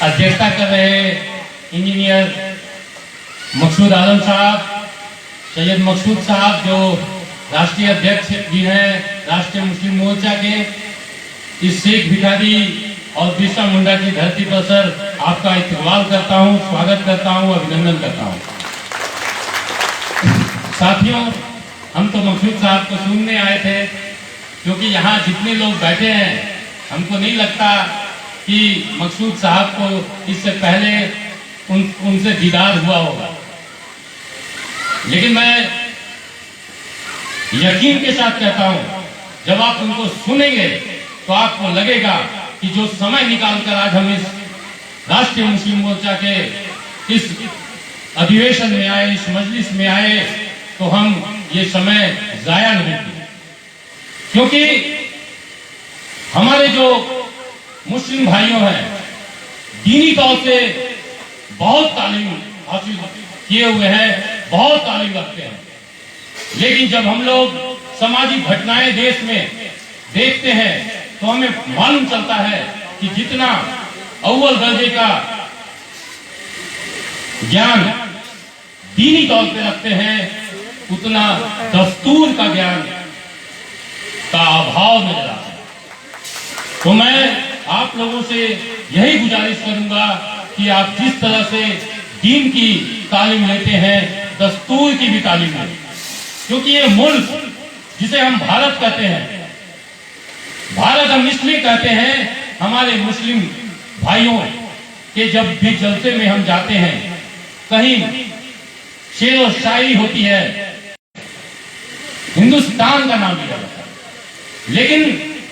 अध्यक्षता कर रहे इंजीनियर मकसूद आलम साहब, सैयद मकसूद साहब जो राष्ट्रीय अध्यक्ष भी हैं राष्ट्रीय मुस्लिम मोर्चा के, इस शेख भिखारी और बिरसा मुंडा की धरती पर सर आपका इस्तकबाल करता हूं, स्वागत करता हूं, अभिनंदन करता हूं। साथियों, हम तो मकसूद साहब को सुनने आए थे, क्योंकि यहाँ जितने लोग बैठे हैं हमको नहीं लगता कि मकसूद साहब को इससे पहले उनसे दीदार हुआ होगा, लेकिन मैं यकीन के साथ कहता हूं जब आप उनको सुनेंगे तो आपको लगेगा कि जो समय निकालकर आज हम इस राष्ट्रीय मुस्लिम मोर्चा के इस अधिवेशन में आए, इस मजलिस में आए, तो हम ये समय जाया नहीं किया। क्योंकि हमारे जो मुस्लिम भाइयों हैं दीनी तौर से बहुत तालीम हासिल किए हुए हैं, बहुत तालीम रखते हैं, लेकिन जब हम लोग सामाजिक घटनाएं देश में देखते हैं तो हमें मालूम चलता है कि जितना अव्वल दर्जे का ज्ञान दीनी तौर पे रखते हैं उतना दस्तूर का ज्ञान का अभाव नजर आता है। तो मैं आप लोगों से यही गुजारिश करूंगा कि आप जिस तरह से दीन की तालीम लेते हैं दस्तूर की भी तालीम लें, क्योंकि ये मुल्क जिसे हम भारत कहते हैं, भारत हम इसलिए कहते हैं, हमारे मुस्लिम भाइयों के जब भी जलसे में हम जाते हैं कहीं शेर और शायरी होती है, हिंदुस्तान का नाम लिया जाता है। लेकिन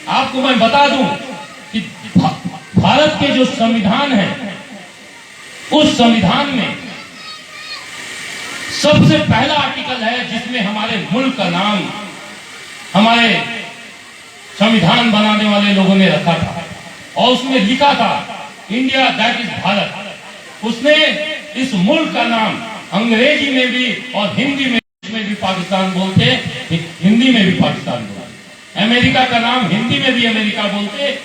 आपको मैं बता दूं कि भारत के जो संविधान है उस संविधान में सबसे पहला आर्टिकल है जिसमें हमारे मुल्क का नाम हमारे संविधान बनाने वाले लोगों ने रखा था, और उसमें लिखा था इंडिया दैट इज भारत। उसने इस मुल्क का नाम अंग्रेजी में भी और हिंदी में भी पाकिस्तान बोलते, हिंदी में भी पाकिस्तान बोलते, अमेरिका का नाम हिंदी में भी अमेरिका बोलते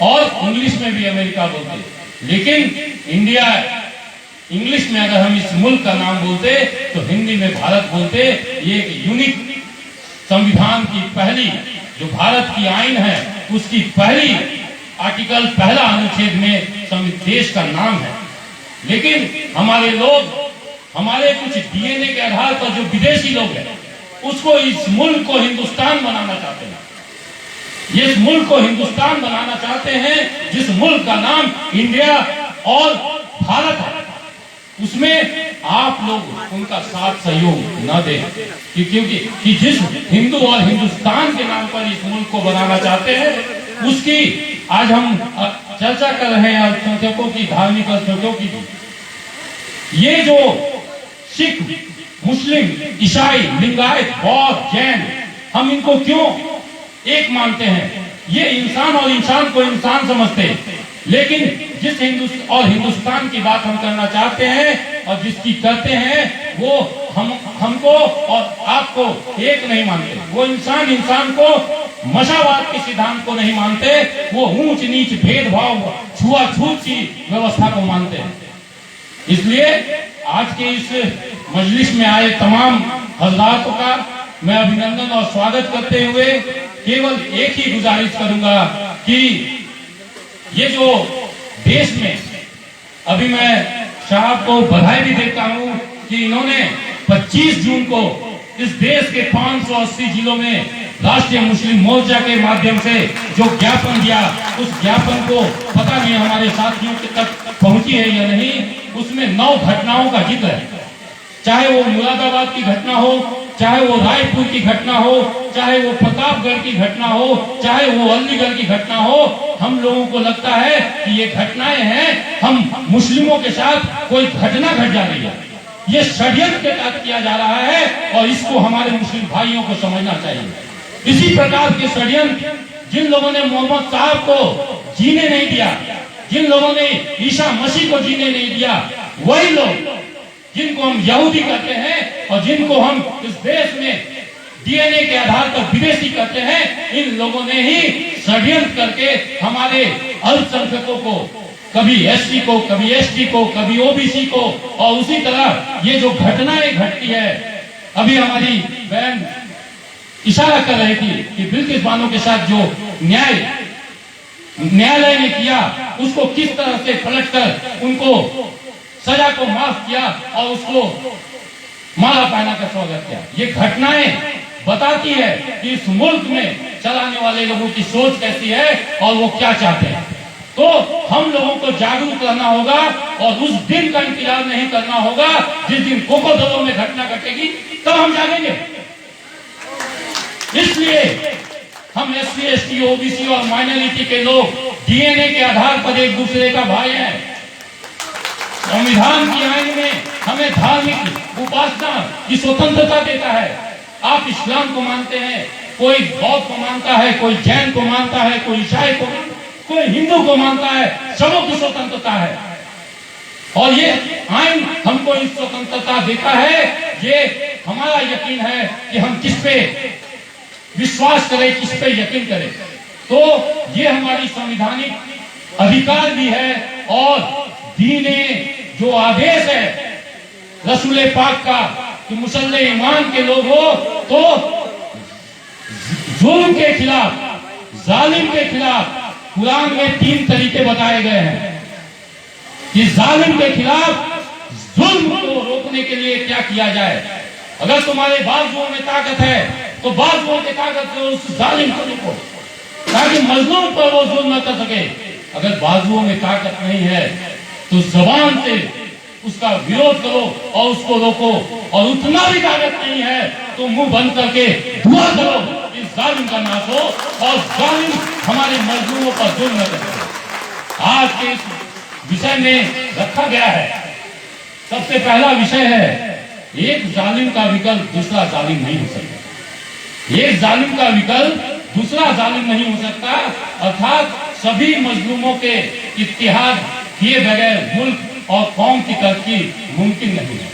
और इंग्लिश में भी अमेरिका बोलते, लेकिन इंडिया इंग्लिश में अगर हम इस मुल्क का नाम बोलते तो हिंदी में भारत बोलते। ये एक यूनिक संविधान की पहली जो भारत की आइन है उसकी पहली आर्टिकल, पहला अनुच्छेद में देश का नाम है। लेकिन हमारे लोग, हमारे कुछ डीएनए के आधार पर जो विदेशी लोग हैं उसको इस मुल्क को हिंदुस्तान बनाना चाहते हैं, इस मुल्क को हिंदुस्तान बनाना चाहते हैं जिस मुल्क का नाम इंडिया और भारत है। उसमें आप लोग उनका साथ सहयोग न दें, क्योंकि कि जिस हिंदू और हिंदुस्तान के नाम पर इस मुल्क को बनाना चाहते हैं उसकी आज हम चर्चा कर रहे हैं अल्पसंख्यकों की, धार्मिक अल्पसंख्यकों की। ये जो सिख, मुस्लिम, ईसाई, लिंगायत, बौद्ध, जैन, हम इनको क्यों एक मानते हैं? ये इंसान और इंसान को इंसान समझते हैं, लेकिन जिस हिंदुस्तान की बात हम करना चाहते हैं और जिसकी करते हैं वो हमको और आपको एक नहीं मानते। वो इंसान को मशावाद के सिद्धांत को नहीं मानते, वो ऊंच नीच, भेदभाव, छुआछूत की व्यवस्था को मानते हैं। इसलिए आज के इस मजलिस में आए तमाम हजरातों का मैं अभिनंदन और स्वागत करते हुए केवल एक ही गुजारिश करूंगा कि ये जो देश में अभी मैं साहब को बधाई भी देता हूं कि इन्होंने 25 जून को इस देश के 580 जिलों में राष्ट्रीय मुस्लिम मोर्चा के माध्यम से जो ज्ञापन दिया, उस ज्ञापन को पता नहीं हमारे साथियों के तक पहुंची है या नहीं। उसमें 9 घटनाओं का जिक्र है, चाहे वो मुरादाबाद की घटना हो, चाहे वो रायपुर की घटना हो, चाहे वो प्रतापगढ़ की घटना हो, चाहे वो अलीगढ़ की घटना हो। हम लोगों को लगता है कि ये घटनाएं हैं, हम मुस्लिमों के साथ कोई घटना घट जा रही है, ये षड्यंत्र के तहत किया जा रहा है और इसको हमारे मुस्लिम भाइयों को समझना चाहिए। इसी प्रकार के षड्यंत्र जिन लोगों ने मोहम्मद साहब को जीने नहीं दिया, जिन लोगों ने ईसा मसीह को जीने नहीं दिया, वही लोग जिनको हम यहूदी कहते हैं और जिनको हम इस देश में डीएनए के आधार पर विदेशी कहते हैं, इन लोगों ने ही षड्यंत्र करके हमारे अल्पसंख्यकों को कभी एससी को, कभी एसटी को, कभी ओबीसी को, और उसी तरह ये जो घटनाएं घटती है, अभी हमारी बहन इशारा कर रही थी कि बिल्किस बानो के साथ जो न्यायालय ने किया उसको किस तरह से पलटकर उनको सजा को माफ किया और उसको माला पहनाकर स्वागत किया। ये घटनाएं बताती है कि इस मुल्क में चलाने वाले लोगों की सोच कैसी है और वो क्या चाहते हैं। तो हम लोगों को जागरूक रहना होगा और उस दिन का इंतजार नहीं करना होगा जिस दिन कोकोदलो में घटना घटेगी, तब हम जागेंगे। इसलिए हम एससी, एसटी, ओबीसी और माइनॉरिटी के लोग डीएनए के आधार पर एक दूसरे का भाई हैं। संविधान की आइन में हमें धार्मिक उपासना की स्वतंत्रता देता है। आप इस्लाम को मानते हैं, कोई बौद्ध को मानता है, कोई जैन को मानता है, कोई ईसाई को, कोई हिंदू को मानता है, सबों की स्वतंत्रता है। और ये आइन हमको इस स्वतंत्रता देता है। ये हमारा यकीन है कि हम किस पे विश्वास करें, किस पे यकीन करें। तो ये हमारी संवैधानिक अधिकार भी है और दीने जो आदेश है रसूल पाक का कि मुसल्ले ईमान के लोग हो तो जुल्म के खिलाफ, जालिम के खिलाफ कुरान में 3 तरीके बताए गए हैं कि जालिम के खिलाफ जुल्म को रोकने के लिए क्या किया जाए। अगर तुम्हारे बाजुओं में ताकत है तो बाजुओं की ताकत से उस जालिम को रोको ताकि मजलूम पर वो जुल्म न कर सके। अगर बाजुओं में ताकत नहीं है तो जबान से उसका विरोध करो और उसको रोको, और उतना भी ताकत नहीं है तो मुंह बंद करके दुआ करो इस जालिम का नाश हो और जालिम हमारे मजलूमों पर जुल्म न करे। आज के इस विषय में रखा गया है, सबसे पहला विषय है एक जालिम का विकल्प दूसरा जालिम नहीं हो सकता। एक जालिम का विकल्प दूसरा जालिम नहीं हो सकता, अर्थात सभी मजलूमों के इत्तेहाद किए बगैर मुल्क और कौम की तरक्की मुमकिन नहीं है।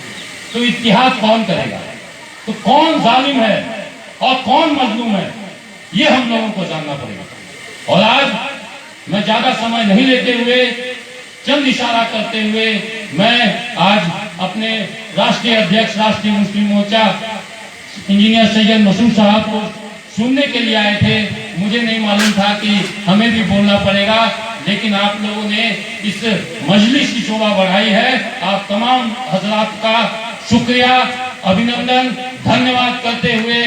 तो इत्तेहाद कौन करेगा, तो कौन जालिम है और कौन मजलूम है, ये हम लोगों को जानना पड़ेगा। और आज मैं ज्यादा समय नहीं लेते हुए, चंद इशारा करते हुए, मैं आज अपने राष्ट्रीय अध्यक्ष राष्ट्रीय मुस्लिम मोर्चा इंजीनियर सैयद मसूद साहब को सुनने के लिए आए थे। मुझे नहीं मालूम था कि हमें भी बोलना पड़ेगा, लेकिन आप लोगों ने इस मजलिस की शोभा बढ़ाई है। आप तमाम हजरात का शुक्रिया, अभिनंदन, धन्यवाद करते हुए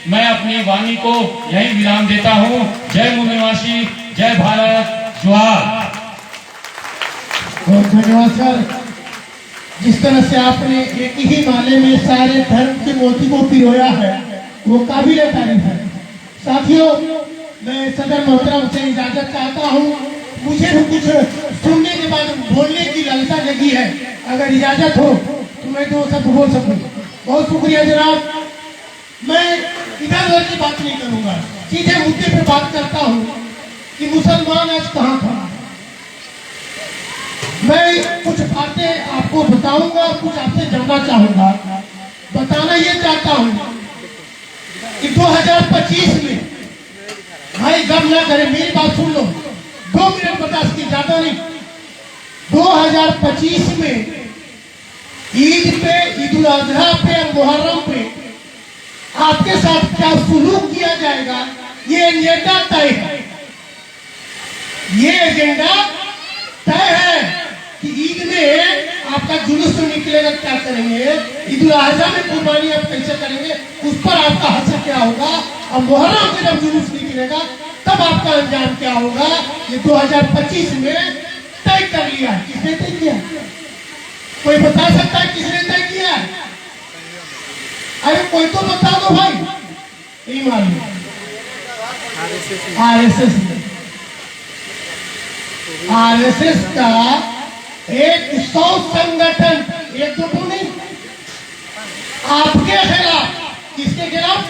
मैं अपनी वाणी को यही विराम देता हूँ। जय मूल निवासी, जय भारत, जोहार। बहुत धन्यवाद सर। जिस तरह से आपने एक ही माले में सारे धर्म के मोती को पिरोया है वो काबिल तारीफ है। साथियों, मैं सदर मोहतरम से इजाजत चाहता हूँ। मुझे भी कुछ सुनने के बाद बोलने की लालसा लगी है, अगर इजाजत हो तो मैं 2 शब्द बोल सकूँ। बहुत शुक्रिया जनाब। मैं इधर उधर की बात नहीं करूँगा, सीधे मुद्दे पे बात करता हूँ कि मुसलमान आज कहाँ खड़ा है। मैं कुछ बातें आपको बताऊंगा, कुछ आपसे जानना चाहूंगा। बताना ये चाहता हूँ कि 2025 में भाई गम ना करें, मेरी बात सुन लो, 2 मिनट 50 की ज्यादा नहीं। 2025 में ईद पे, ईद उल अजहा पे और मुहर्रम पे आपके साथ क्या सुलूक किया जाएगा, ये एजेंडा तय है। ये एजेंडा तय है कि ईद में आपका जुलूस निकलेगा, क्या करेंगे, ईद उल अजहा में कुर्बानी आप कैसे करेंगे, उस पर आपका हश्र क्या होगा, और मुहर्रम में जब जुलूस निकलेगा तब आपका अंजाम क्या होगा। ये 2025 में तय कर लिया। किसने तय किया? कोई बता सकता है किसने तय किया? अरे कोई तो बता दो भाई। नहीं मालूम। आरएसएस का एक 100 संगठन, एक तो नहीं, आपके खिलाफ, किसके खिलाफ?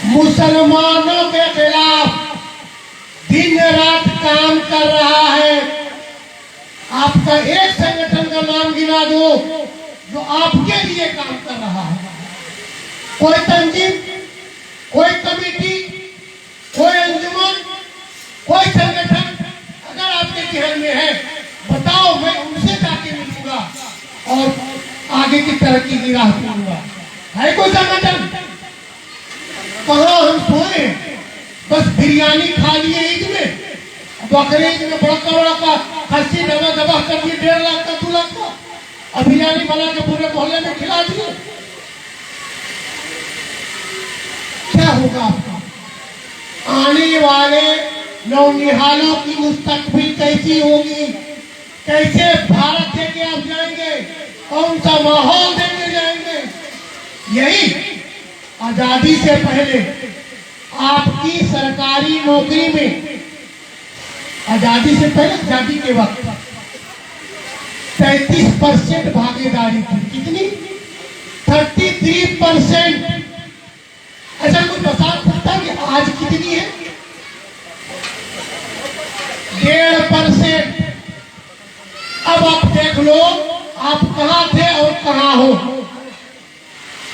मुसलमानों के खिलाफ दिन रात काम कर रहा है। आपका एक संगठन का नाम गिना दो जो आपके लिए काम कर रहा है। कोई तंजीम, कोई कमेटी, कोई अंजुमन, कोई संगठन अगर आपके जेल में है, बताओ, मैं उनसे जाके मिलूंगा और आगे की तरक्की की राह चलूंगा। है कोई संगठन? कहाँ हम सोए? बस बिरयानी खा लिए ईद में, बकरे ईद में बड़ा का खस्सी दबा कर दिए, 1.5 लाख का 2 लाख का, और बिरयानी बना के पूरे मोहल्ले में खिला दिए। क्या होगा आपका? आने वाले नौनिहालों की मुस्तकबिल कैसी होगी? कैसे भारत लेके आप जाएंगे? कौन सा माहौल देके जाएंगे? यही आजादी से पहले आपकी सरकारी नौकरी में, आजादी से पहले, आजादी के वक्त 33% भागीदारी थी। कितनी? 33%। ऐसा कुछ बता सकता कि आज कितनी है? 1.5%। अब आप देख लो आप कहां थे और कहां हो।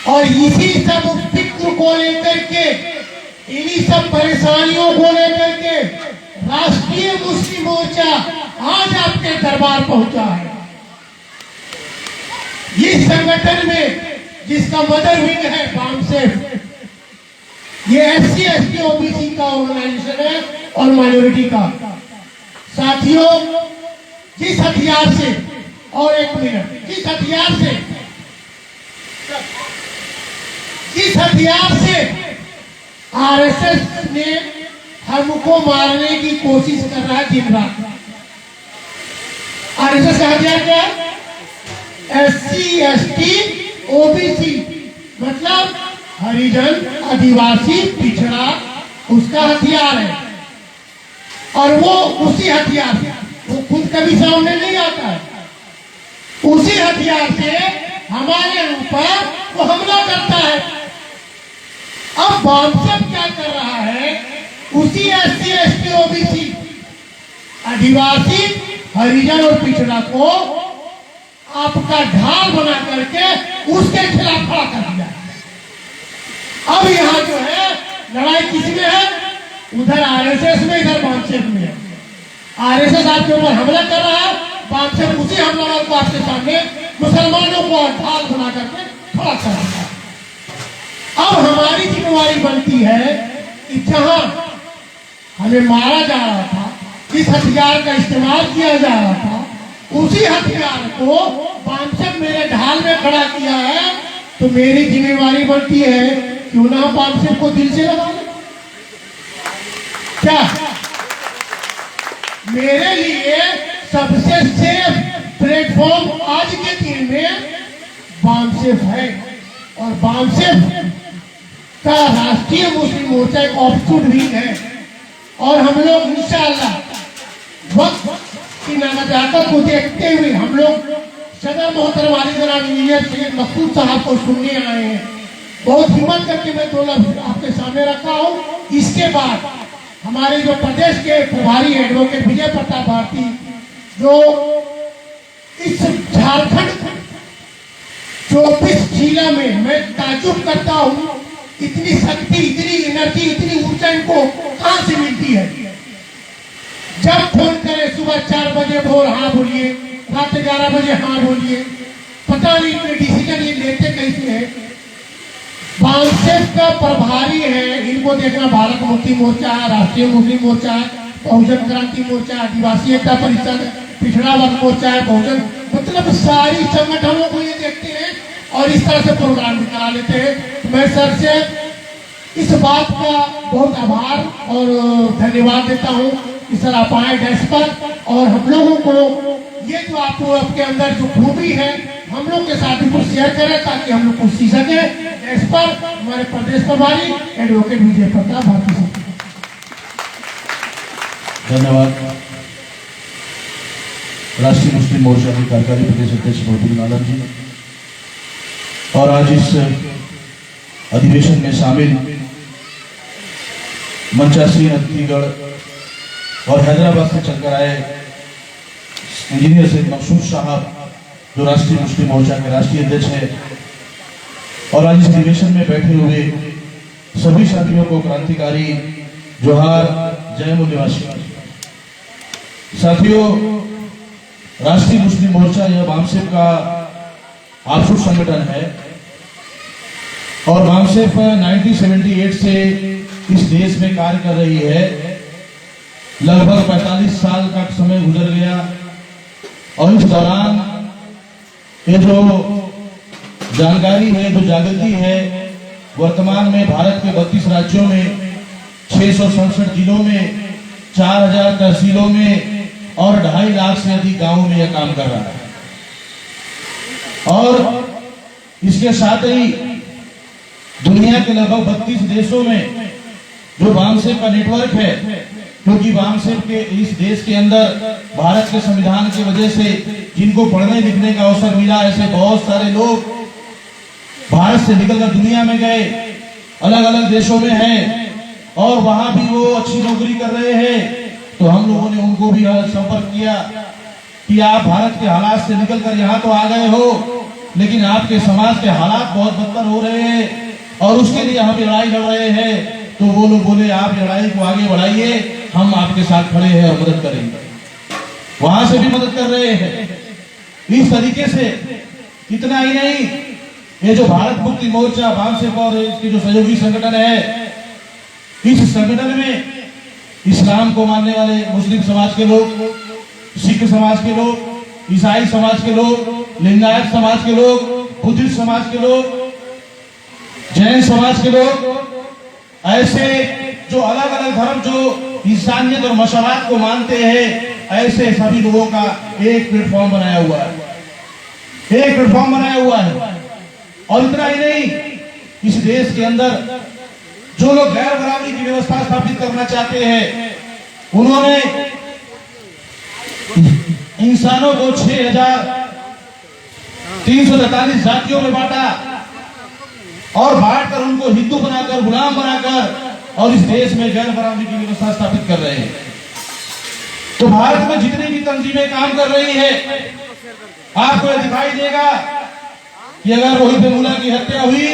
और इसी सब फिक्र को लेकर के, इन्हीं सब परेशानियों को लेकर के राष्ट्रीय मुस्लिम मोर्चा आज आपके दरबार पहुंचा है। इस संगठन में जिसका मदर विंग है बामसेफ, ये SC ST OBC का ऑर्गेनाइजेशन है और माइनॉरिटी का। साथियों, जिस हथियार से, और 1 मिनट, जिस हथियार से RSS ने हमको मारने की कोशिश कर रहा है दिन रात। RSS का हथियार क्या है? SC ST OBC, मतलब हरिजन, आदिवासी, पिछड़ा, उसका हथियार है। और वो उसी हथियार से, वो खुद कभी सामने नहीं आता है, उसी हथियार से हमारे ऊपर वो हमला करता है। अब बामसेफ क्या कर रहा है? उसी SC ST OBC, आदिवासी, हरिजन और पिछड़ा को आपका ढाल बना करके उसके खिलाफ खड़ा कर दिया। अब यहाँ जो है लड़ाई किसमें है? उधर RSS में, इधर बामसेफ में है। RSS आपके ऊपर हमला कर रहा है, बामसेफ उसी हमलावर को आपके सामने मुसलमानों को ढाल बना करके खड़ा कर रहा है। अब हमारी जिम्मेवारी बनती है कि जहां हमें मारा जा रहा था, जिस हथियार का इस्तेमाल किया जा रहा था, उसी हथियार को बामसेफ मेरे ढाल में खड़ा किया है, तो मेरी जिम्मेवारी बनती है क्यों ना बामसेफ को दिल से लगा ले। क्या मेरे लिए सबसे सेफ प्लेटफॉर्म आज के दिन में बामसेफ है, और बामसेफ का राष्ट्रीय मुस्लिम मोर्चा एक ऑफशूट विंग है। और हम लोग इंशाअल्लाह वक्त की नजाकत को देखते हुए हम लोग सदर मोहतरम आली जनाब इंजीनियर सैयद मकसूद साहब को सुनने आए हैं। बहुत हिम्मत करके मैं 2 लफ्ज आपके सामने रखा हूँ। इसके बाद हमारे जो प्रदेश के प्रभारी एडवोकेट विजय प्रताप भारती, जो इस झारखंड 24 जिला में, मैं ताजुब करता हूँ इतनी शक्ति, इतनी एनर्जी, इतनी ऊर्जा इनको कहां से मिलती है। जब फोन करे सुबह 4 बजे भोर हाँ बोलिए, रात 11 बजे हाँ बोलिए, पता नहीं इतने डिसीजन ये लेते कैसे है। बामसेफ का प्रभारी है, इनको देखना भारत मुक्ति मोर्चा है, राष्ट्रीय मुस्लिम मोर्चा है, बहुजन क्रांति मोर्चा, आदिवासी एकता परिषद, पिछड़ा वर्ग मोर्चा है, बहुजन, मतलब सारी संगठनों को ये देखते हैं और इस तरह से प्रोग्राम भी करा लेते हैं। तो मैं सर से इस बात का बहुत आभार और धन्यवाद देता हूँ कि सर आप आए डेस्क पर, और हम लोगों को ये जो आपको आपके अंदर जो खूबी है हम लोग के साथ भी कुछ शेयर करें ताकि हम लोग कुछ सीख सके। इस पर हमारे प्रदेश प्रभारी एडवोकेट विजय प्रताप भारती साहब। धन्यवाद। राष्ट्रीय मुस्लिम मोर्चा के कार्यकारी प्रदेश अध्यक्ष मोहम्मद आलम जी, और आज इस अधिवेशन में शामिल मंचासी, नतीगढ़ और हैदराबाद से चलकर आए इंजीनियर सैयद मकसूद साहब, जो राष्ट्रीय मुस्लिम मोर्चा के राष्ट्रीय अध्यक्ष है, और आज इस अधिवेशन में बैठे हुए सभी साथियों को क्रांतिकारी जोहार, जय मूल निवासी। साथियों, राष्ट्रीय मुस्लिम मोर्चा यह बामसेफ का आफशूर संगठन है और बामसेफ 1978 से इस देश में कार्य कर रही है। लगभग 45 साल का समय गुजर गया और इस दौरान ये जो जानकारी है, जो जागृति है, वर्तमान में भारत के 32 राज्यों में 667 जिलों में 4000 तहसीलों में और 2.5 लाख से अधिक गांवों में यह काम कर रहा है। और इसके साथ ही दुनिया के लगभग 32 देशों में जो बामसेफ का नेटवर्क है, क्योंकि बामसेफ के इस देश के अंदर भारत के संविधान की वजह से जिनको पढ़ने लिखने का अवसर मिला, ऐसे बहुत सारे लोग भारत से निकलकर दुनिया में गए, अलग अलग देशों में हैं और वहां भी वो अच्छी नौकरी कर रहे हैं। तो हम लोगों ने उनको भी संपर्क किया कि आप भारत के हालात से निकलकर यहाँ तो आ गए हो, लेकिन आपके समाज के हालात बहुत बदतर हो रहे हैं और उसके लिए हम लड़ाई लड़ रहे हैं। तो वो लोग बोले आप लड़ाई को आगे बढ़ाइए, हम आपके साथ खड़े हैं और मदद करेंगे। वहां से भी मदद कर रहे हैं। इस तरीके से इतना ही नहीं, ये जो भारत मुक्ति मोर्चा बामसेफ और इसके जो सहयोगी संगठन है, इस संगठन में इस्लाम को मानने वाले मुस्लिम समाज के लोग, सिख समाज के लोग, ईसाई समाज के लोग, लिंगायत समाज के लोग, बुद्धिस्ट समाज के लोग, जैन समाज के लोग, ऐसे जो अलग अलग धर्म जो इंसानियत और मशालात को मानते हैं, ऐसे सभी लोगों का एक प्लेटफॉर्म बनाया हुआ है, एक प्लेटफॉर्म बनाया हुआ है। और इतना ही नहीं, इस देश के अंदर जो लोग गैर बराबरी की व्यवस्था स्थापित करना चाहते हैं, उन्होंने इंसानों को 6343 जातियों में बांटा और बांटकर उनको हिंदू बनाकर, गुलाम बनाकर और इस देश में गैर बराबरी की व्यवस्था स्थापित कर रहे हैं। तो भारत में जितनी भी तंजीमें काम कर रही है, आपको यह दिखाई देगा कि अगर रोहित वेमुला की हत्या हुई,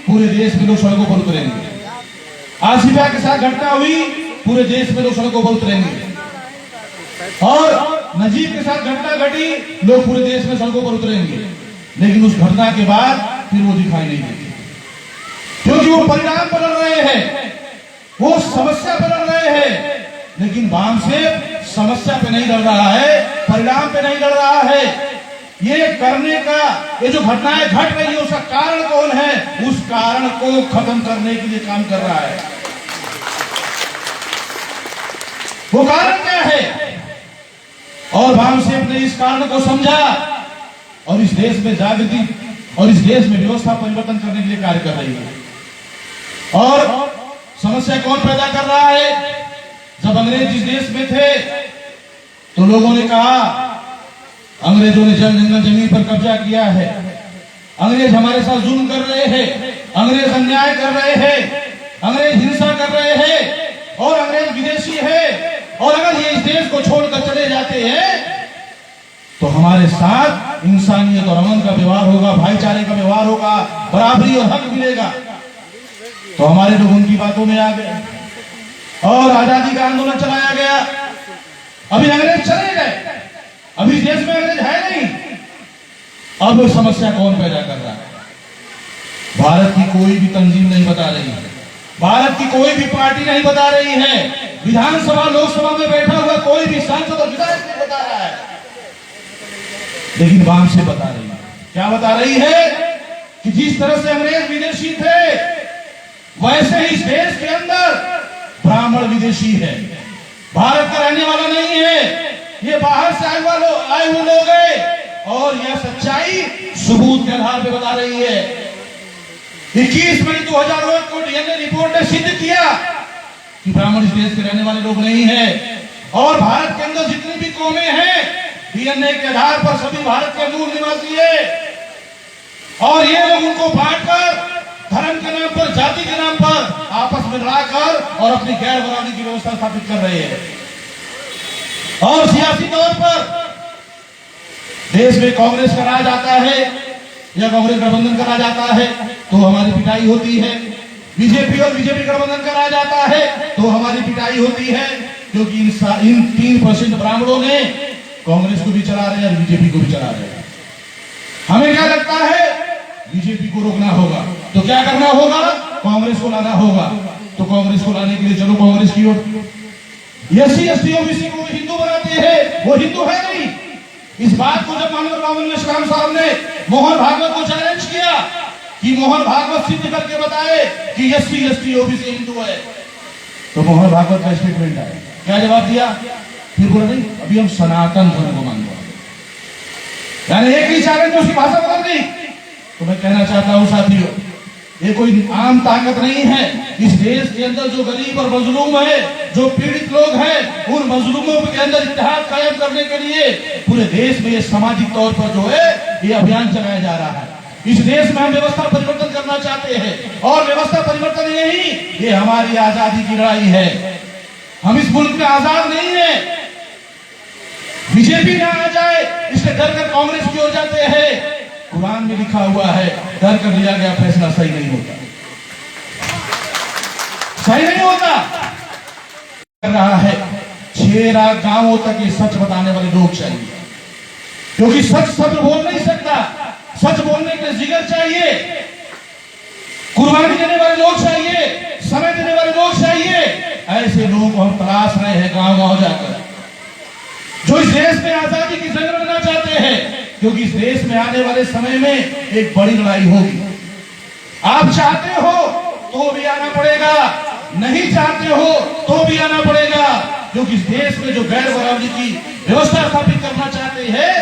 पूरे देश में लोग सड़कों पर उतरेंगे। आसिफा के साथ घटना हुई, पूरे देश में लोग सड़कों पर उतरेंगे। और नजीब के साथ घटना घटी, लोग पूरे देश में सड़कों पर उतरेंगे। लेकिन उस घटना के बाद फिर वो दिखाई नहीं देती, क्योंकि वो परिणाम बदल रहे हैं, वो समस्या बदल रहे हैं। लेकिन बामसेफ समस्या पे नहीं लड़ रहा है, परिणाम पे नहीं लड़ रहा है। ये करने का, ये जो घटनाएं घट रही है, उसका कारण कौन है, उस कारण को खत्म करने के लिए काम कर रहा है। वो कारण क्या है? और बामसेफ ने इस कारण को समझा और इस देश में जागृति और इस देश में व्यवस्था परिवर्तन करने के लिए कार्य कर रही है। और समस्या कौन पैदा कर रहा है? जब अंग्रेज इस देश में थे तो लोगों ने कहा अंग्रेजों ने जंगल जमीन पर कब्जा किया है, अंग्रेज हमारे साथ जुल्म कर रहे हैं, अंग्रेज अन्याय कर रहे हैं, अंग्रेज हिंसा कर रहे हैं और अंग्रेज विदेशी है। और अगर ये इस देश को छोड़कर चले जाते हैं तो हमारे साथ इंसानियत और अमन का व्यवहार होगा, भाईचारे का व्यवहार होगा, बराबरी और हक मिलेगा। तो हमारे लोग उनकी बातों में आ गए और आजादी का आंदोलन चलाया गया। अभी अंग्रेज चले गए, अभी देश में अंग्रेज है नहीं। अब समस्या कौन पैदा कर रहा है? भारत की कोई भी तंजीम नहीं बता रही है, भारत की कोई भी पार्टी नहीं बता रही है, विधानसभा लोकसभा में बैठा हुआ कोई भी सांसद और विधायक नहीं बता रहा है। लेकिन बामसेफ बता रही है। क्या बता रही है? कि जिस तरह से अंग्रेज विदेशी थे, वैसे ही इस देश के अंदर ब्राह्मण विदेशी है, भारत का रहने वाला नहीं है, ये बाहर से आए हुए लोग हैं। और यह सच्चाई सबूत के आधार पर बता रही है। 21 मई 2001 को डीएनए रिपोर्ट ने सिद्ध किया कि ब्राह्मण इस देश के रहने वाले लोग नहीं है। और भारत के अंदर जितनी भी कौमें हैं, डीएनए के आधार पर सभी भारत के मूल निवासी है। और ये लोग उनको बांटकर धर्म के नाम पर, जाति के नाम पर आपस में लड़ाकर और अपनी गैर बराबरी की व्यवस्था स्थापित कर रहे हैं। और सियासी तौर पर देश में कांग्रेस का राज आता है या कांग्रेस गठबंधन का राज आता है तो हमारी पिटाई होती है, बीजेपी और बीजेपी गठबंधन का राज आता है तो हमारी पिटाई होती है। क्योंकि इन 3% ब्राह्मणों ने कांग्रेस को भी चला रहे हैं और बीजेपी को भी चला रहे हैं। हमें क्या लगता है, बीजेपी को रोकना होगा तो क्या करना होगा, कांग्रेस को लाना होगा। तो कांग्रेस को लाने के लिए चलो कांग्रेस की ओर। एससी एसटी ओबीसी को हिंदू बनाते हैं, वो हिंदू है नहीं। इस बात को जब माननीय श्याम साहब ने मोहन भागवत को चैलेंज किया कि मोहन भागवत सिद्ध करके बताए कि एससी एसटी ओबीसी हिंदू है, तो मोहन भागवत का स्टेटमेंट आया, क्या जवाब दिया, फिर बोला नहीं अभी हम सनातन धर्म को मानते हैं। यानी एक ही चैलेंज में उसकी भाषा बदल गई। तो मैं कहना चाहता हूं साथियों, ये कोई आम ताकत नहीं है। इस देश के अंदर जो गरीब और मजलूम है, जो पीड़ित लोग हैं, उन मजलूमों के अंदर इत्तेहाद कायम करने के लिए पूरे देश में ये सामाजिक तौर पर जो है ये अभियान चलाया जा रहा है। इस देश में हम व्यवस्था परिवर्तन करना चाहते हैं और व्यवस्था परिवर्तन यही, ये हमारी आजादी की लड़ाई है। हम इस मुल्क में आजाद नहीं है। बीजेपी ना आ जाए इसलिए डर कर कांग्रेस की ओर जाते हैं। कुरान में लिखा हुआ है, डर कर लिया गया फैसला सही नहीं होता, सही नहीं होता। कर रहा है 6 लाख गांवों तक ये सच बताने वाले लोग चाहिए, क्योंकि सच सब बोल नहीं सकता। सच बोलने के लिए जिगर चाहिए, कुर्बानी देने वाले लोग चाहिए, समय देने वाले लोग चाहिए। ऐसे लोग हम तलाश रहे हैं गांव गांव जाकर, जो इस देश में आजादी की जंग लड़ना चाहते हैं, क्योंकि इस देश में आने वाले समय में एक बड़ी लड़ाई होगी। आप चाहते हो तो भी आना पड़ेगा, नहीं चाहते हो तो भी आना पड़ेगा, क्योंकि इस देश में जो गैर बराबरी की व्यवस्था स्थापित करना चाहते हैं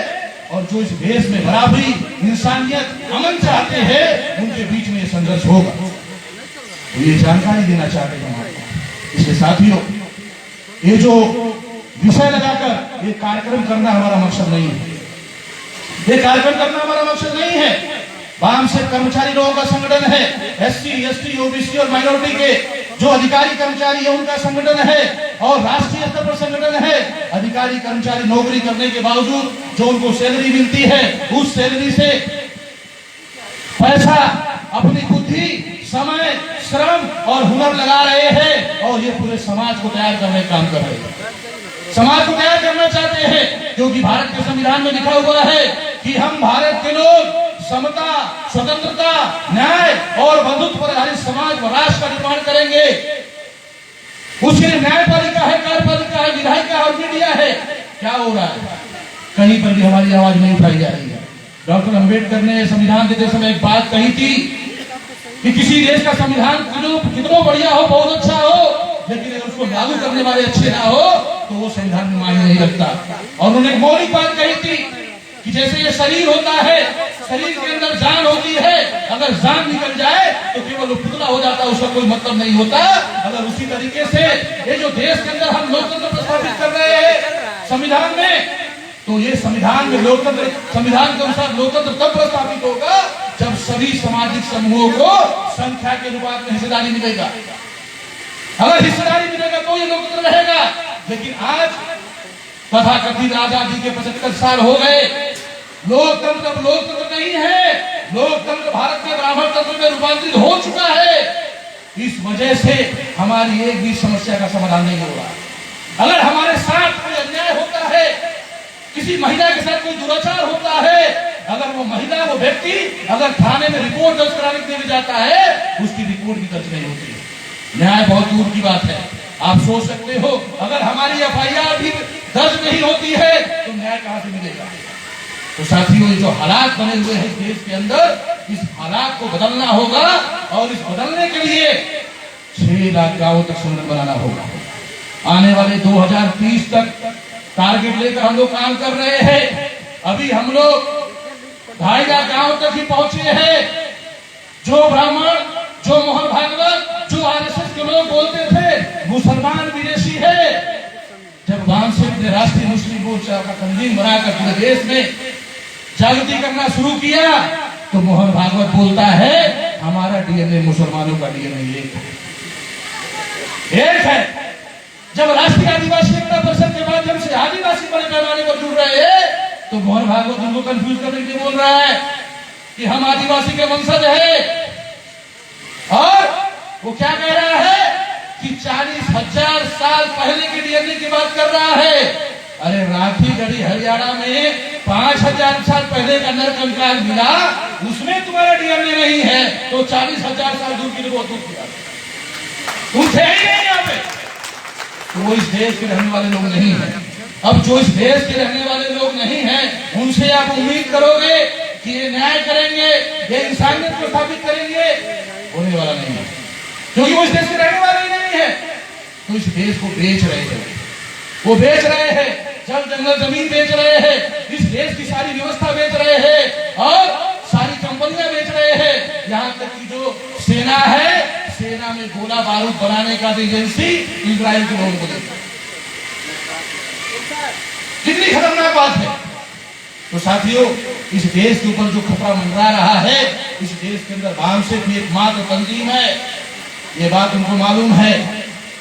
और जो इस देश में बराबरी, इंसानियत, अमन चाहते हैं, उनके बीच में संघर्ष होगा। तो ये जानकारी देना चाहते हैं हमारे। इसके साथियों, ये जो विषय लगाकर ये कार्यक्रम करना हमारा मकसद नहीं है। ये कार्यक्रम करना हमारा मकसद नहीं है। वाम से कर्मचारी लोगों का संगठन है, एससी एसटी ओबीसी और माइनॉरिटी के जो अधिकारी कर्मचारी है उनका संगठन है, और राष्ट्रीय स्तर पर संगठन है। अधिकारी कर्मचारी नौकरी करने के बावजूद जो उनको सैलरी मिलती है, उस सैलरी से पैसा अपनी बुद्धि, समय, श्रम और हुनर लगा रहे हैं और ये पूरे समाज को तैयार करने का काम कर रहे हैं। समाज को तैयार करना चाहते हैं, क्योंकि भारत के संविधान में लिखा हुआ है कि हम भारत के लोग समता, स्वतंत्रता, न्याय और बंधुत्व पर आधारित समाज व राष्ट्र का निर्माण करेंगे। उसके लिए न्यायपालिका है, कार्यपालिका है, विधायिका है और मीडिया है। क्या हो रहा है? कहीं पर भी हमारी आवाज नहीं उठाई जा रही है। डॉक्टर अंबेडकर ने संविधान देते समय एक बात कही थी कि किसी देश का संविधान कितना बढ़िया हो, बहुत अच्छा हो, लेकिन अगर उसको लागू करने वाले अच्छे ना हो तो वो संविधान में मायने नहीं रखता। और उन्होंने एक मौलिक बात कही थी कि जैसे ये शरीर होता है, शरीर के अंदर जान होती है, अगर जान निकल जाए तो केवल वो पुतला हो जाता है, उसका कोई मतलब नहीं होता। अगर उसी तरीके से ये जो देश के अंदर हम लोकतंत्र स्थापित कर रहे हैं संविधान में, तो ये संविधान में लोकतंत्र, संविधान के अनुसार लोकतंत्र तब प्रस्तावित होगा जब सभी सामाजिक समूहों को संख्या के अनुपात में हिस्सेदारी मिलेगा। अगर हिस्सेदारी मिलेगा तो ये लोकतंत्र रहेगा। लेकिन आज तथाकथित आजादी के 75 साल हो गए, लोकतंत्र अब लोकतंत्र नहीं है। लोकतंत्र भारत के ब्राह्मण तंत्र में रूपांतरित हो चुका है। इस वजह से हमारी एक भी समस्या का समाधान नहीं हो रहा। अगर हमारे साथ कोई अन्याय होता है, किसी महिला के साथ कोई दुराचार होता है, अगर वो महिला, वो व्यक्ति अगर थाने में रिपोर्ट दर्ज कराने के लिए जाता है, उसकी रिपोर्ट भी दर्ज नहीं होती। न्याय बहुत दूर की बात है। आप सोच सकते हो अगर हमारी एफआईआर भी दर्ज नहीं होती है तो न्याय कहां से मिलेगा? तो साथियों, ये जो हालात बने हुए हैं देश के अंदर, इस हालात को बदलना होगा और इस बदलने के लिए 6 लाख गांवों तक संगठन बनाना होगा। आने वाले 2030 तक टारगेट लेकर हम लोग काम कर रहे हैं। अभी हम लोग 2.5 लाख गांव तक ही पहुंचे हैं। जो ब्राह्मण, जो मोहन भागवत, जो आरएसएस के लोग बोलते थे मुसलमान विदेशी है, जब वामसिंह ने राष्ट्रीय मुस्लिम मोर्चा का तंजीम बनाकर पूरे देश में जागृति करना शुरू किया, तो मोहन भागवत बोलता है हमारा डीएनए मुसलमानों का डीएनए एक है। जब राष्ट्रीय आदिवासी एकता परिषद के माध्यम से आदिवासी बड़े पैमाने पर जुड़ रहे हैं, तो मोहन भागवत उनको कंफ्यूज करने के लिए बोल रहा है कि हम आदिवासी के वंशज है। और वो क्या कह रहा है कि 40,000 साल पहले के डीएनए की बात कर रहा है। अरे राखी गढ़ी हरियाणा में 5,000 साल पहले का नर कंकाल मिला, उसमें तुम्हारा डीएनए नहीं है, तो 40,000 साल दूर की बहुत दूर किया, तुम थे ही नहीं यहाँ पे। तो वो इस देश के रहने वाले लोग नहीं है। अब जो इस देश के रहने वाले लोग नहीं हैं, उनसे आप उम्मीद करोगे कि ये न्याय करेंगे, ये इंसानियत को स्थापित करेंगे, होने वाला नहीं है, क्योंकि वो इस देश के रहने वाले ही नहीं है। तो इस देश को बेच रहे हैं, वो बेच रहे हैं, जल जंगल जमीन बेच रहे हैं, इस देश की सारी व्यवस्था बेच रहे हैं और सारी कंपनियां बेच रहे हैं। यहाँ तक कि जो सेना है, सेना में गोला बारूद बनाने का भी एजेंसी इजराइल के लोगों को देता है। कितनी खतरनाक बात है। तो साथियों, इस देश के ऊपर जो खतरा मंडरा रहा है, इस देश के अंदर वामसिक की एकमात्र तंजीम है, ये बात उनको मालूम है।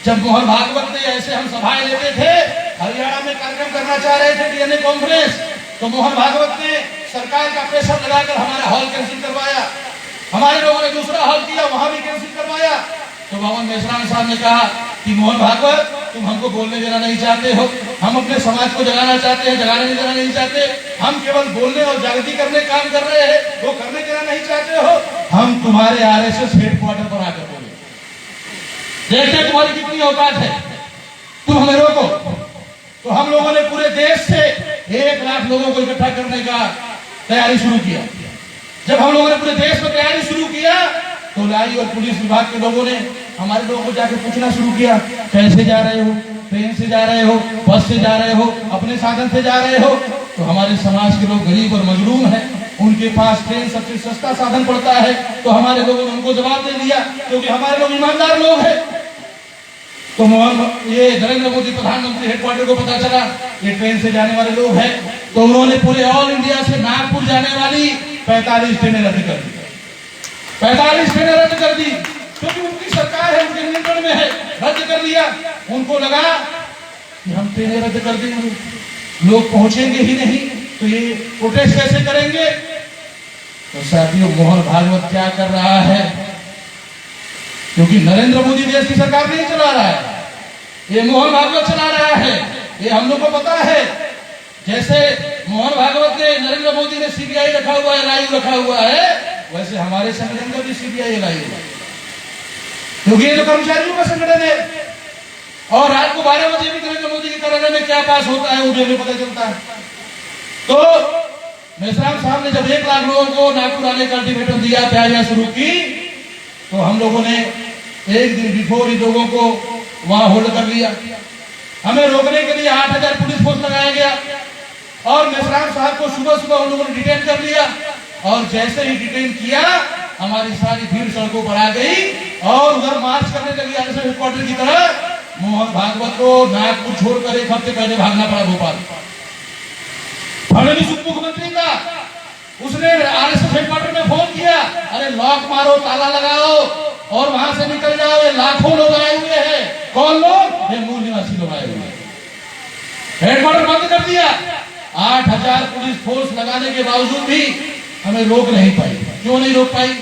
जब मोहन भागवत ने ऐसे हम सभाएं लेते थे, हरियाणा में कार्यक्रम करना चाह रहे थे डीएनए कॉन्फ्रेंस, तो मोहन भागवत ने सरकार का प्रेशर लगाकर हमारा हॉल कैंसिल करवाया। हमारे लोगों ने दूसरा हॉल किया, वहां भी कैंसिल करवाया। तो भवन मेश्राम साहब ने कहा कि मोहन भागवत, तुम हमको बोलने देना नहीं चाहते हो, हम अपने समाज को जगाना चाहते हैं, जगाने देना नहीं चाहते, हम केवल बोलने और जागृति करने काम कर रहे हैं, वो करने देना नहीं चाहते हो, हम तुम्हारे आरएसएस हेडक्वार्टर पर आकर बोले, देखते तुम्हारी कितनी औकात है, तुम हमें रोको। तो हम लोगों ने पूरे देश से 1 लाख लोगों को इकट्ठा करने का तैयारी शुरू किया। जब हम लोगों ने पूरे देश में तैयारी शुरू किया, तो लाई और पुलिस विभाग के लोगों ने हमारे लोगों को जाकर पूछना शुरू किया, कैसे जा रहे हो, ट्रेन से जा रहे हो, बस से जा रहे हो, अपने साधन से जा रहे हो। तो हमारे समाज के लोग गरीब और मजलूम हैं, उनके पास ट्रेन सबसे सस्ता साधन पड़ता है। तो हमारे लोगों ने उनको जवाब दे दिया, क्योंकि हमारे लोग ईमानदार लोग हैं। तो ये नरेंद्र मोदी प्रधानमंत्री हेडक्वार्टर को पता चला ये ट्रेन से जाने वाले लोग हैं, तो उन्होंने पूरे ऑल इंडिया से नागपुर जाने वाली 45 ट्रेनें रद्द कर दी। 45 ट्रेनें रद्द कर दी, क्योंकि उनकी सरकार है, उनके नियंत्रण में है, रद्द कर दिया। उनको लगा कि हम ट्रेनें रद्द कर देंगे, लोग पहुंचेंगे ही नहीं, तो ये प्रोटेस्ट कैसे करेंगे। तो साथियों, मोहन भागवत क्या कर रहा है, क्योंकि नरेंद्र मोदी देश की सरकार नहीं चला रहा है, ये मोहन भागवत चला रहा है, ये हम लोग को पता है। जैसे मोहन भागवत ने, नरेंद्र मोदी ने सीबीआई रखा हुआ है, एलआईयू रखा हुआ है, वैसे हमारे संगठन का भी सीबीआई एलआईयू है, क्योंकि ये तो कर्मचारियों का संगठन है। और रात को 12 बजे भी नरेंद्र मोदी की तरह में क्या पास होता है, मुझे भी पता चलता है। तो मेश्राम साहब ने जब 1 लाख लोगों को नागपुर आने का अल्टीमेटम दिया, तैयारियां शुरू की, तो हम लोगों ने 1 दिन बिफोर इन लोगों को वहां होल्ड कर लिया। हमें रोकने के लिए 8,000 पुलिस फोर्स लगाया गया और मेश्राम साहब को सुबह सुबह उन लोगों ने डिटेन कर लिया। और जैसे ही डिटेन किया, हमारी सारी भीड़ सड़कों पर आ गई और उधर मार्च करने लगी आरएसएस हेडक्वार्टर की तरह। मोहन भागवत को नागपुर छोड़कर 1 हफ्ते पहले भागना पड़ा भोपाल। फडणवीस मुख्यमंत्री था, उसने आरएसएस हेडक्वार्टर में फोन किया, अरे लॉक मारो, ताला लगाओ और वहां से निकल जाओ, ये लाखों लोग आए हुए हैं। कौन लोग? ये मूल निवासी लोग आए हुए हैं। हेडक्वार्टर बंद कर दिया। 8,000 पुलिस फोर्स लगाने के बावजूद भी हमें रोक नहीं पाई। क्यों नहीं रोक पाई?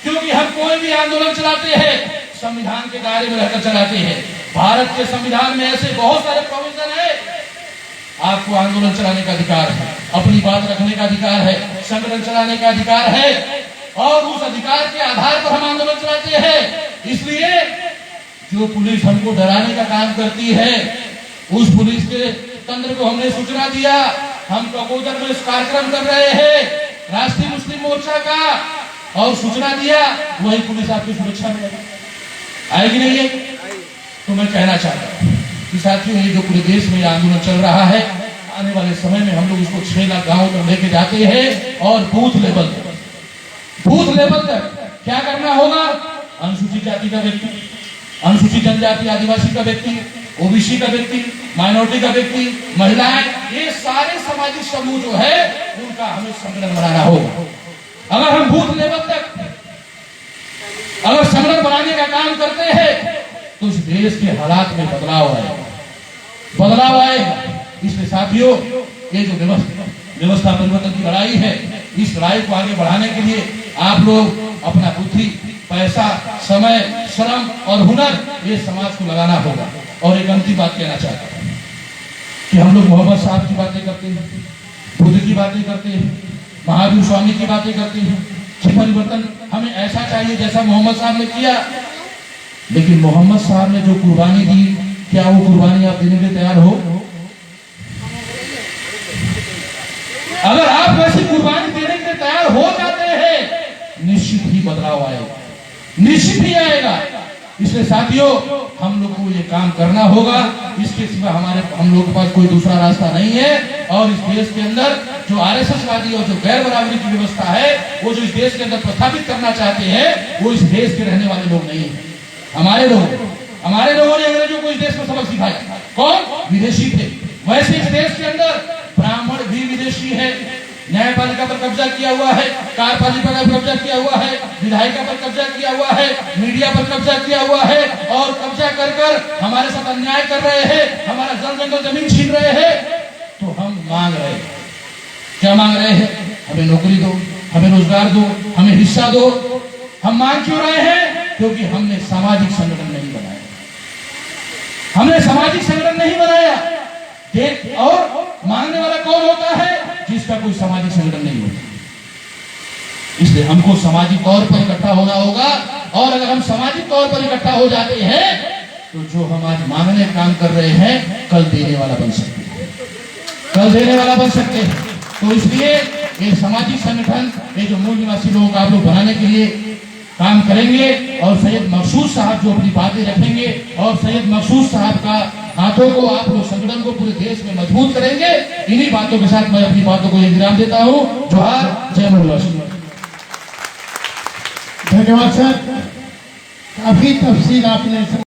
क्योंकि हम कोई भी आंदोलन चलाते हैं, संविधान के दायरे में रहकर चलाते हैं। भारत के संविधान में ऐसे बहुत सारे प्रोविजन है, आपको आंदोलन चलाने का अधिकार है, अपनी बात रखने का अधिकार है, संगठन चलाने का अधिकार है, और उस अधिकार के आधार पर हम आंदोलन चलाते हैं। इसलिए जो पुलिस हमको डराने का काम करती है, उस पुलिस के तंत्र को हमने सूचना दिया, हम ककोदर में कार्यक्रम कर रहे हैं राष्ट्रीय मुस्लिम मोर्चा का, और सूचना दिया, वही पुलिस आपकी सुरक्षा में आएगी नहीं है। तो मैं कहना चाहता हूँ कि साथियों, ये जो पूरे देश में आंदोलन चल रहा है, आने वाले समय में हम लोग इसको 6 लाख गाँव तक लेके जाते हैं और बूथ लेवल तक क्या करना होगा? अनुसूचित जाति का व्यक्ति, अनुसूचित जनजाति आदिवासी का व्यक्ति, ओबीसी का व्यक्ति, माइनॉरिटी का व्यक्ति, महिलाएं, ये सारे सामाजिक समूह जो है उनका हमें संगठन बनाना होगा। अगर हम बूथ लेवल तक अगर संगठन बनाने का काम करते हैं, तो इस देश के हालात में बदलाव आएगा। इसलिए साथियों, ये जो व्यवस्था परिवर्तन की लड़ाई है, इस लड़ाई को आगे बढ़ाने के लिए आप लोग अपना बुद्धि पैसा, समय, श्रम और हुनर ये समाज को लगाना होगा। और एक अंतिम बात कहना चाहता हूं कि हम लोग मोहम्मद साहब की बातें करते हैं, बुद्ध की बातें करते हैं, महावीर स्वामी की बातें करते हैं कि परिवर्तन हमें ऐसा चाहिए जैसा मोहम्मद साहब ने किया। लेकिन मोहम्मद साहब ने जो कुर्बानी दी, क्या वो कुर्बानी आप देने के लिए तैयार हो? अगर आप वैसी कुर्बानी देने के लिए तैयार हो जाते हैं, निश्चित ही बदलाव आएगा, निश्चित ही आएगा। इसलिए साथियों, हम लोग को ये काम करना होगा। इसके सिवा हम लोग के पास कोई दूसरा रास्ता नहीं है। और इस देश के अंदर जो आरएसएस वादी और जो गैर बराबरी की व्यवस्था है, वो जो इस देश के अंदर प्रस्थापित करना चाहते हैं, वो इस देश के रहने वाले लोग नहीं है, हमारे लोगों ने अंग्रेजों को इस देश में सबक सिखाया। कौन? विदेशी थे। वैसे इस देश के अंदर ब्राह्मण भी विदेशी है। न्यायपालिका पर कब्जा किया हुआ है, कार्यपालिका पर कब्जा किया हुआ है, विधायिका पर कब्जा किया हुआ है, मीडिया पर कब्जा किया हुआ है और कब्जा कर कर हमारे साथ अन्याय कर रहे हैं, हमारा जंगल जमीन छीन रहे हैं। तो हम मांग रहे हैं, क्या मांग रहे हैं? हमें नौकरी दो, हमें रोजगार दो, हमें हिस्सा दो। हम मांग क्यों रहे हैं? क्योंकि हमने सामाजिक संगठन नहीं बनाया, हमने सामाजिक संगठन नहीं बनाया। और मांगने वाला कौन होता है? जिसका कोई सामाजिक संगठन नहीं होता। इसलिए हमको सामाजिक तौर पर इकट्ठा होना होगा। और अगर हम सामाजिक तौर पर इकट्ठा हो जाते हैं, तो जो हम आज मांगने काम कर रहे हैं, कल देने वाला बन सकते हैं, कल देने वाला बन सकते हैं। तो इसलिए ये सामाजिक संगठन, ये जो मूल निवासी लोगों का आप लोग बनाने के लिए काम करेंगे। और सैयद मकसूद साहब जो अपनी बातें रखेंगे, और सैयद मकसूद साहब का हाथों को आप लोग संगठन को पूरे देश में मजबूत करेंगे। इन्हीं बातों के साथ मैं अपनी बातों को विराम देता हूँ। जोहार, जय मुल्ला। धन्यवाद सर, काफी तफसील आपने